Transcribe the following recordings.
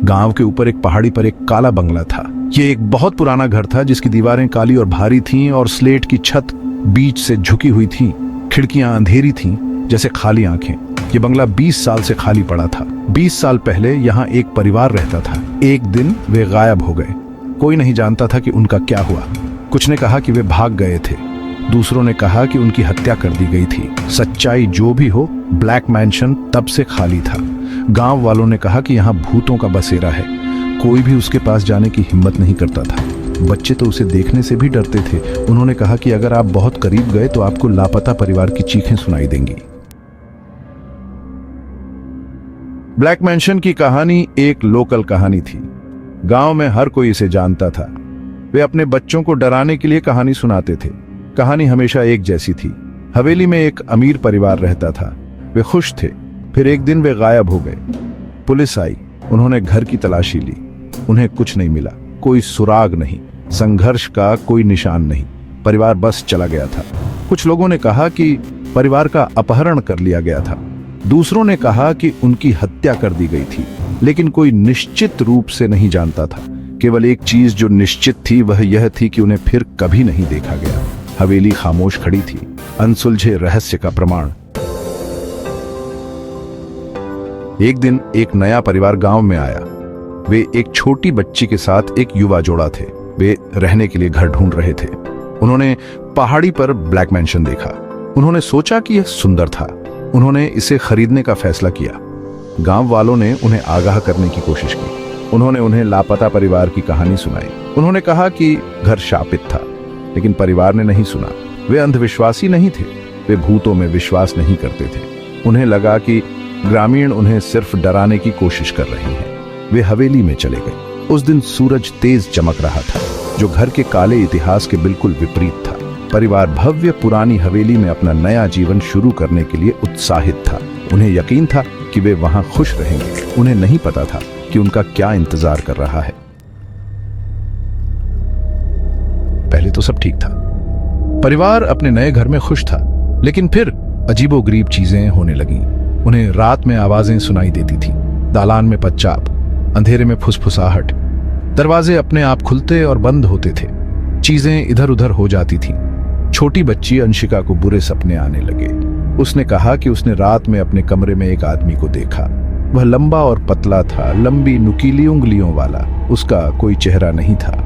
गांव के ऊपर एक पहाड़ी पर एक काला बंगला था। ये एक बहुत पुराना घर था जिसकी दीवारें काली और भारी थीं और स्लेट की छत बीच से झुकी हुई थी। खिड़कियां अंधेरी थीं जैसे खाली आंखें। ये बंगला 20 साल से खाली पड़ा था। 20 साल पहले यहाँ एक परिवार रहता था। एक दिन वे गायब हो गए। कोई नहीं जानता था कि उनका क्या हुआ। कुछ ने कहा कि वे भाग गए थे, दूसरों ने कहा कि उनकी हत्या कर दी गई थी। सच्चाई जो भी हो, ब्लैक मैंशन तब से खाली था। गांव वालों ने कहा कि यहाँ भूतों का बसेरा है। कोई भी उसके पास जाने की हिम्मत नहीं करता था। बच्चे तो उसे देखने से भी डरते थे। उन्होंने कहा कि अगर आप बहुत करीब गए तो आपको लापता परिवार की चीखें सुनाई देंगी। ब्लैक मैंशन की कहानी एक लोकल कहानी थी। गांव में हर कोई इसे जानता था। वे अपने बच्चों को डराने के लिए कहानी सुनाते थे। कहानी हमेशा एक जैसी थी। हवेली में एक अमीर परिवार रहता था। वे खुश थे। फिर एक दिन वे गायब हो गए। पुलिस आई। उन्होंने घर की तलाशी ली। उन्हें कुछ नहीं मिला। कोई सुराग नहीं, संघर्ष का कोई निशान नहीं। परिवार बस चला गया था। कुछ लोगों ने कहा कि परिवार का अपहरण कर लिया गया था। दूसरों ने कहा कि उनकी हत्या कर दी गई थी। लेकिन कोई निश्चित रूप से नहीं जानता था। केवल एक चीज जो निश्चित थी वह यह थी कि उन्हें फिर कभी नहीं देखा गया। हवेली खामोश खड़ी थी, अनसुलझे रहस्य का प्रमाण। एक दिन एक नया परिवार गांव में आया। वे एक छोटी बच्ची के साथ एक युवा जोड़ा थे। वे रहने के लिए घर ढूंढ रहे थे। उन्होंने पहाड़ी पर ब्लैक मैंशन देखा। उन्होंने सोचा कि यह सुंदर था। उन्होंने इसे खरीदने का फैसला किया। गांव वालों ने उन्हें आगाह करने की कोशिश की। उन्होंने उन्हें लापता परिवार की कहानी सुनाई। उन्होंने कहा कि घर शापित था, लेकिन परिवार ने नहीं सुना। वे अंधविश्वासी नहीं थे। वे भूतों में विश्वास नहीं करते थे। उन्हें लगा कि ग्रामीण उन्हें सिर्फ डराने की कोशिश कर रहे हैं। वे हवेली में चले गए। उस दिन सूरज तेज चमक रहा था, जो घर के काले इतिहास के बिल्कुल विपरीत था। परिवार भव्य पुरानी हवेली में अपना नया जीवन शुरू करने के लिए उत्साहित था। उन्हें यकीन था कि वे वहां खुश रहेंगे। उन्हें नहीं पता था कि उनका क्या इंतजार कर रहा है। पहले तो सब ठीक था। परिवार अपने नए घर में खुश था, लेकिन फिर अजीबोगरीब चीजें होने लगीं। उन्हें रात में आवाजें सुनाई देती थीं। दालान में पदचाप, अंधेरे में फुसफुसाहट, दरवाजे अपने आप खुलते और बंद होते थे। चीजें इधर उधर हो जाती थीं। छोटी बच्ची अंशिका को बुरे सपने आने लगे। उसने कहा कि उसने रात में अपने कमरे में एक आदमी को देखा। वह लंबा और पतला था, लंबी नुकीली उंगलियों वाला। उसका कोई चेहरा नहीं था,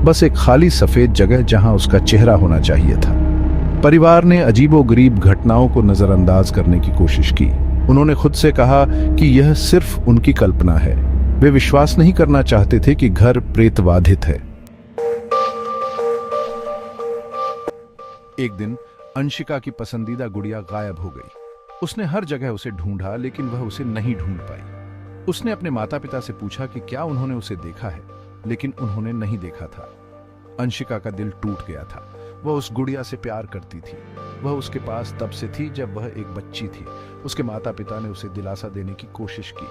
बस एक खाली सफेद जगह जहां उसका चेहरा होना चाहिए था। परिवार ने अजीबोगरीब घटनाओं को नजरअंदाज करने की कोशिश की। उन्होंने खुद से कहा कि यह सिर्फ उनकी कल्पना है। वे विश्वास नहीं करना चाहते थे कि घर प्रेतबाधित है। एक दिन अंशिका की पसंदीदा गुड़िया गायब हो गई। उसने हर जगह उसे ढूंढा, लेकिन वह उसे नहीं ढूंढ पाई। उसने अपने माता पिता से पूछा कि क्या उन्होंने उसे देखा है, लेकिन उन्होंने नहीं देखा था। अंशिका का दिल टूट गया था। वह उस गुड़िया से प्यार करती थी। वह उसके पास तब से थी जब वह एक बच्ची थी। उसके माता पिता ने उसे दिलासा देने की कोशिश की।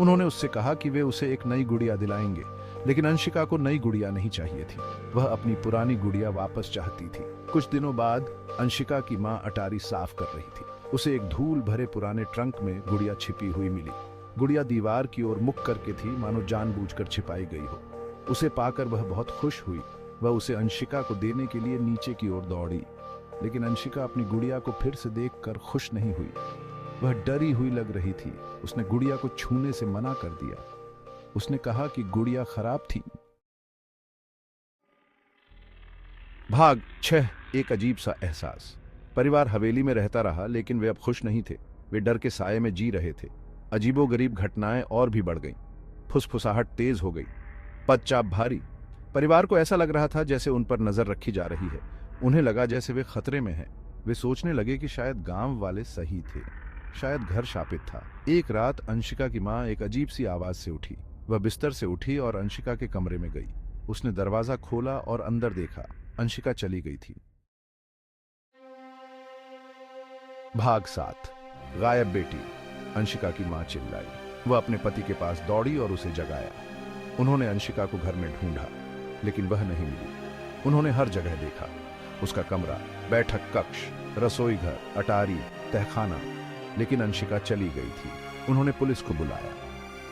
उन्होंने उससे कहा कि वे उसे एक नई गुड़िया दिलाएंगे, लेकिन अंशिका को नई गुड़िया नहीं चाहिए थी। वह अपनी पुरानी गुड़िया वापस चाहती थी। कुछ दिनों बाद अंशिका की माँ अटारी साफ कर रही थी। उसे एक धूल भरे पुराने ट्रंक में गुड़िया छिपी हुई मिली। गुड़िया दीवार की ओर मुख करके थी, मानो जानबूझकर छिपाई गई हो। उसे पाकर वह बहुत खुश हुई। वह उसे अंशिका को देने के लिए नीचे की ओर दौड़ी, लेकिन अंशिका अपनी गुड़िया को फिर से देखकर खुश नहीं हुई। वह डरी हुई लग रही थी। उसने गुड़िया को छूने से मना कर दिया। उसने कहा कि गुड़िया खराब थी। भाग 6। एक अजीब सा एहसास। परिवार हवेली में रहता रहा, लेकिन वे अब खुश नहीं थे। वे डर के साये में जी रहे थे। अजीबोगरीब घटनाएं और भी बढ़ गईं। फुसफुसाहट तेज हो गई, पदचाप भारी। परिवार को ऐसा लग रहा था जैसे उन पर नजर रखी जा रही है। उन्हें लगा जैसे वे खतरे में हैं। वे सोचने लगे कि शायद गांव वाले सही थे, शायद घर शापित था। एक रात अंशिका की माँ एक अजीब सी आवाज से उठी। वह बिस्तर से उठी और अंशिका के कमरे में गई। उसने दरवाजा खोला और अंदर देखा। अंशिका चली गई थी। भाग 7। गायब बेटी। अंशिका की मां चिल्लाई। वह अपने पति के पास दौड़ी और उसे जगाया। उन्होंने अंशिका को घर में ढूंढा, लेकिन वह नहीं मिली। उन्होंने हर जगह देखा, उसका कमरा, बैठक कक्ष, रसोई घर, अटारी, तहखाना, लेकिन अंशिका चली गई थी। उन्होंने पुलिस को बुलाया।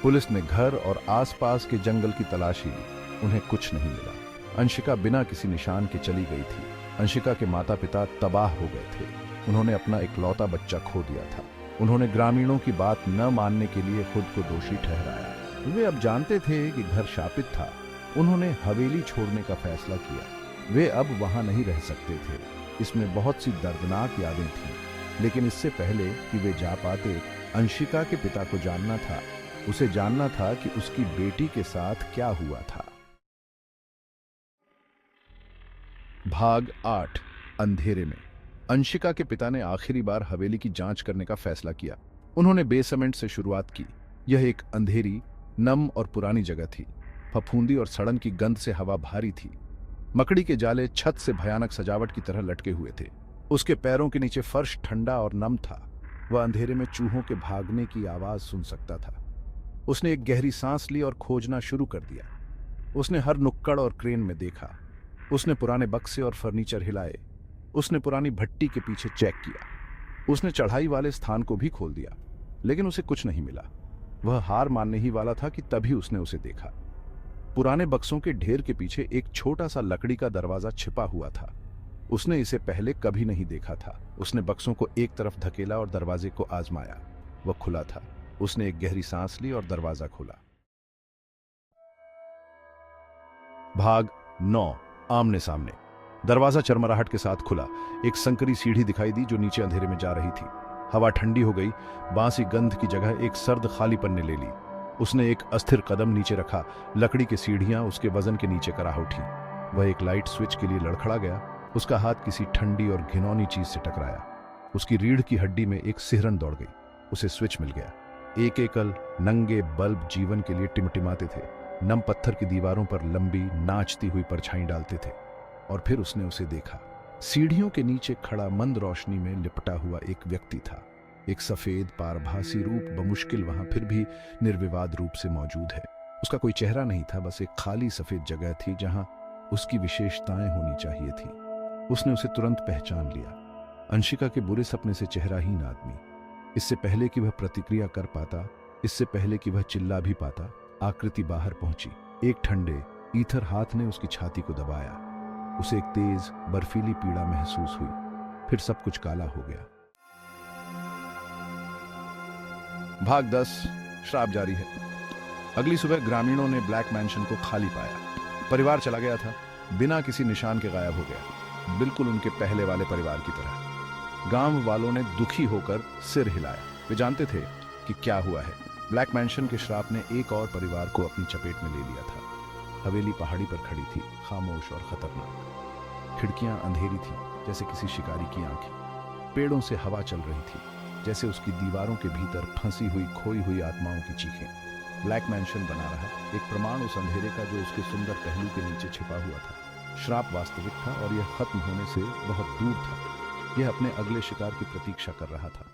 पुलिस ने घर और आसपास के जंगल की तलाशी ली, उन्हें कुछ नहीं मिला। अंशिका बिना किसी निशान के चली गई थी। अंशिका के माता पिता तबाह हो गए थे। उन्होंने अपना इकलौता बच्चा खो दिया था। उन्होंने ग्रामीणों की बात न मानने के लिए खुद को दोषी ठहराया। वे अब जानते थे कि घर शापित था। उन्होंने हवेली छोड़ने का फैसला किया। वे अब वहां नहीं रह सकते थे। इसमें बहुत सी दर्दनाक यादें थीं, लेकिन इससे पहले कि वे जा पाते, अंशिका के पिता को जानना था। उसे जानना था कि उसकी बेटी के साथ क्या हुआ था। भाग 8 अंधेरे में। अंशिका के पिता ने आखिरी बार हवेली की जांच करने का फैसला किया। उन्होंने बेसमेंट से शुरुआत की। यह एक अंधेरी, नम और पुरानी जगह थी। फफूंदी और सड़न की गंध से हवा भारी थी। मकड़ी के जाले छत से भयानक सजावट की तरह लटके हुए थे। उसके पैरों के नीचे फर्श ठंडा और नम था। वह अंधेरे में चूहों के भागने की आवाज सुन सकता था। उसने एक गहरी सांस ली और खोजना शुरू कर दिया। उसने हर नुक्कड़ और क्रेन में देखा। उसने पुराने बक्से और फर्नीचर हिलाए। उसने पुरानी भट्टी के पीछे चेक किया। उसने चढ़ाई वाले स्थान को भी खोल दिया, लेकिन उसे कुछ नहीं मिला। वह हार मानने ही वाला था कि तभी उसने उसे देखा। पुराने बक्सों के ढेर के पीछे एक छोटा सा लकड़ी का दरवाजा छिपा हुआ था। उसने इसे पहले कभी नहीं देखा था। उसने बक्सों को एक तरफ धकेला और दरवाजे को आजमाया। वह खुला था। उसने एक गहरी सांस ली और दरवाजा खोला। भाग 9 आमने सामने। दरवाजा चरमराहट के साथ खुला। एक संकरी सीढ़ी दिखाई दी जो नीचे अंधेरे में जा रही थी। हवा ठंडी हो गई। बांसी गंध की जगह एक सर्द खालीपन ने ले ली। उसने एक अस्थिर कदम नीचे रखा। लकड़ी की सीढ़ियां उसके वजन के नीचे कराह उठी। वह एक लाइट स्विच के लिए लड़खड़ा गया। उसका हाथ किसी ठंडी और घिनौनी चीज से टकराया। उसकी रीढ़ की हड्डी में एक सिहरन दौड़ गई। उसे स्विच मिल गया। एक एकल नंगे बल्ब जीवन के लिए टिमटिमाते थे। नम पत्थर की दीवारों पर लंबी नाचती हुई परछाई डालते थे। और फिर उसने उसे देखा। सीढ़ियों के नीचे खड़ा मंद रोशनी में लिपटा हुआ एक व्यक्ति था। एक सफेद पारभासी रूप बमुश्किल वहां फिर भी निर्विवाद रूप से मौजूद है। उसका कोई चेहरा नहीं था, बस एक खाली सफेद जगह थी जहां उसकी विशेषताएं होनी चाहिए थी। उसने उसे तुरंत पहचान लिया। अंशिका के बुरे सपने से चेहराहीन आदमी। इससे पहले कि वह प्रतिक्रिया कर पाता, इससे पहले कि वह चिल्ला भी पाता, आकृति बाहर पहुंची। एक ठंडे ईथर हाथ ने उसकी छाती को दबाया। उसे एक तेज बर्फीली पीड़ा महसूस हुई। फिर सब कुछ काला हो गया। भाग 10 श्राप जारी है। अगली सुबह ग्रामीणों ने ब्लैक मैंशन को खाली पाया। परिवार चला गया था, बिना किसी निशान के गायब हो गया, बिल्कुल उनके पहले वाले परिवार की तरह। गांव वालों ने दुखी होकर सिर हिलाया। वे जानते थे कि क्या हुआ है। ब्लैक मैंशन के श्राप ने एक और परिवार को अपनी चपेट में ले लिया था। हवेली पहाड़ी पर खड़ी थी, खामोश और खतरनाक। खिड़कियां अंधेरी थी जैसे किसी शिकारी की आंखें। पेड़ों से हवा चल रही थी जैसे उसकी दीवारों के भीतर फंसी हुई खोई हुई आत्माओं की चीखें। ब्लैक मैंशन बना रहा, एक प्रमाण उस अंधेरे का जो उसके सुंदर पहलू के नीचे छिपा हुआ था। श्राप वास्तविक था और यह खत्म होने से बहुत दूर था। यह अपने अगले शिकार की प्रतीक्षा कर रहा था।